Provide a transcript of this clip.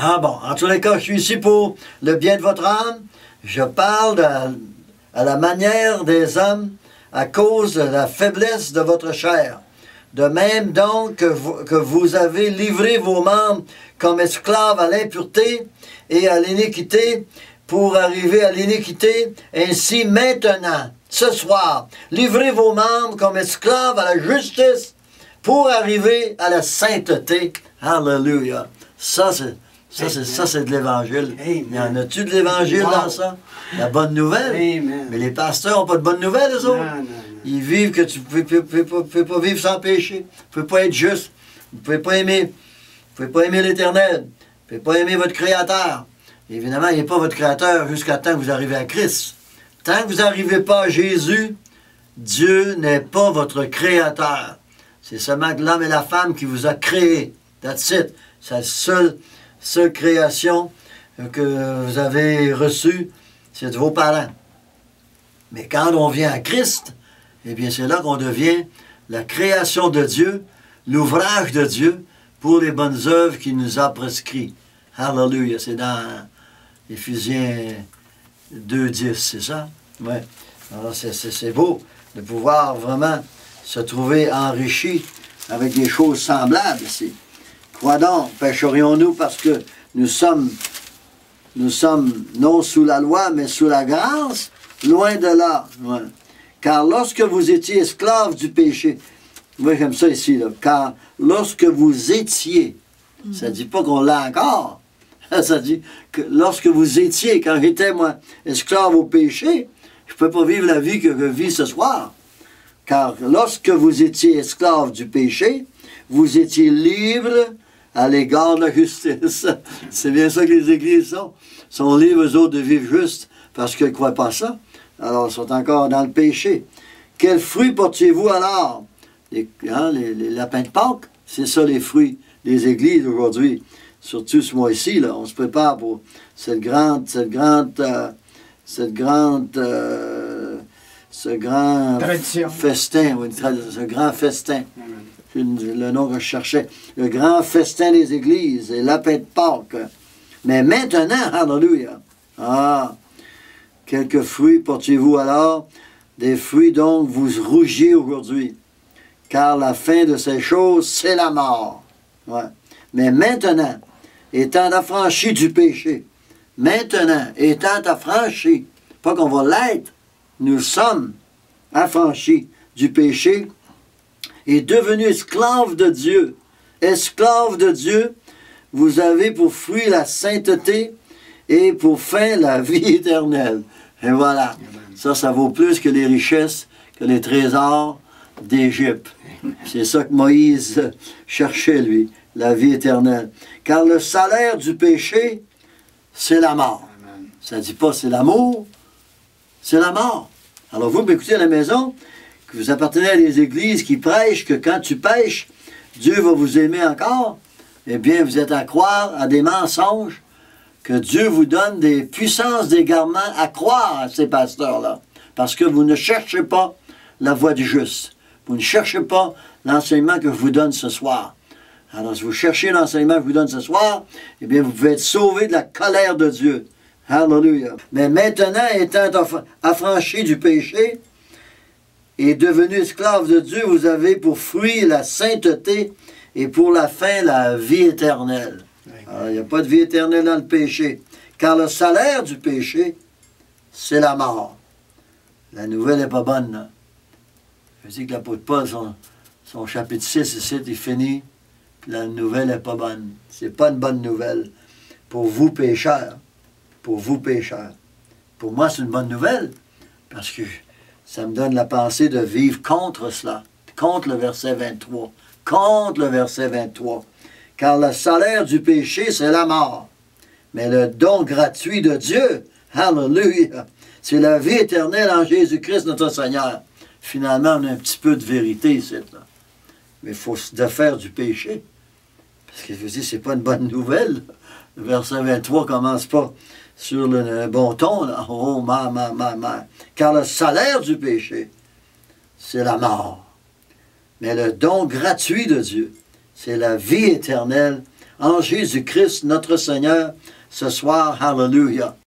Ah bon, en tous les cas, je suis ici pour le bien de votre âme. Je parle à la manière des hommes à cause de la faiblesse de votre chair. De même donc que vous avez livré vos membres comme esclaves à l'impureté et à l'iniquité pour arriver à l'iniquité, ainsi maintenant, ce soir, livrez vos membres comme esclaves à la justice pour arriver à la sainteté. Alléluia. Ça, c'est de l'Évangile. Y en a-tu de l'Évangile dans ça? La bonne nouvelle? Amen. Mais les pasteurs n'ont pas de bonne nouvelle, eux autres. Non, non, non. Ils vivent que tu ne peux pas vivre sans péché. Vous ne pouvez pas être juste. Vous ne pouvez pas aimer. Vous ne pouvez pas aimer l'Éternel. Vous ne pouvez pas aimer votre Créateur. Évidemment, il n'est pas votre Créateur jusqu'à temps que vous arrivez à Christ. Tant que vous n'arrivez pas à Jésus, Dieu n'est pas votre Créateur. C'est seulement l'homme et la femme qui vous a créé. That's it. C'est la seule création que vous avez reçue, c'est de vos parents. Mais quand on vient à Christ, eh bien c'est là qu'on devient la création de Dieu, l'ouvrage de Dieu pour les bonnes œuvres qu'il nous a prescrites. Hallelujah. C'est dans Éphésiens 2:10, c'est ça? Oui. Alors c'est beau de pouvoir vraiment se trouver enrichi avec des choses semblables ici. Quoi donc? Pécherions-nous parce que nous sommes non sous la loi, mais sous la grâce? Loin de là. Ouais. Car lorsque vous étiez esclaves du péché, moi j'aime ça ici, là, car lorsque vous étiez, ça ne dit pas qu'on l'a encore, ça dit que lorsque vous étiez, quand j'étais moi esclave au péché, je ne peux pas vivre la vie que je vis ce soir. Car lorsque vous étiez esclave du péché, vous étiez libre à l'égard de la justice. C'est bien ça que les églises sont libres, eux autres, de vivre juste, parce qu'ils ne croient pas ça. Alors, ils sont encore dans le péché. Quels fruits portiez-vous alors? Les lapins de Pâques, c'est ça les fruits des églises aujourd'hui. Surtout ce mois-ci, là, on se prépare pour ce grand festin, oui, ce grand festin. Le nom que je cherchais. Le grand festin des églises, les lapins de Pâques. Mais maintenant, alléluia. Ah, quelques fruits portiez-vous alors? Des fruits donc vous rougiez aujourd'hui. Car la fin de ces choses, c'est la mort. Ouais. Mais maintenant, étant affranchis du péché, maintenant, étant affranchis, pas qu'on va l'être, nous sommes affranchis du péché et devenus esclaves de Dieu. Esclaves de Dieu, vous avez pour fruit la sainteté et pour fin la vie éternelle. Et voilà. Ça vaut plus que les richesses, que les trésors d'Égypte. C'est ça que Moïse cherchait, lui, la vie éternelle. Car le salaire du péché, c'est la mort. Ça ne dit pas c'est l'amour, c'est la mort. Alors vous m'écoutez à la maison, que vous appartenez à des églises qui prêchent que quand tu pêches, Dieu va vous aimer encore, eh bien vous êtes à croire à des mensonges, que Dieu vous donne des puissances d'égarement à croire à ces pasteurs-là. Parce que vous ne cherchez pas la voie du juste. Vous ne cherchez pas l'enseignement que je vous donne ce soir. Alors, si vous cherchez l'enseignement que je vous donne ce soir, eh bien, vous pouvez être sauvé de la colère de Dieu. Alléluia. Mais maintenant, étant affranchis du péché et devenus esclaves de Dieu, vous avez pour fruit la sainteté et pour la fin la vie éternelle. Alors, il n'y a pas de vie éternelle dans le péché. Car le salaire du péché, c'est la mort. La nouvelle n'est pas bonne, là. Je dis que l'apôtre Paul, son chapitre 6, ici, il finit, puis la nouvelle n'est pas bonne. C'est pas une bonne nouvelle. Pour vous, pécheurs. Pour vous, pécheurs. Pour moi, c'est une bonne nouvelle, parce que ça me donne la pensée de vivre contre cela. Contre le verset 23. Contre le verset 23. Car le salaire du péché, c'est la mort. Mais le don gratuit de Dieu, alléluia, c'est la vie éternelle en Jésus-Christ, notre Seigneur. Finalement, on a un petit peu de vérité ici, là. Mais il faut se défaire du péché. Parce que je vous dis, c'est pas une bonne nouvelle. Le verset 23 ne commence pas sur le bon ton, là. Oh, ma. Car le salaire du péché, c'est la mort. Mais le don gratuit de Dieu, c'est la vie éternelle en Jésus-Christ, notre Seigneur, ce soir. Hallelujah.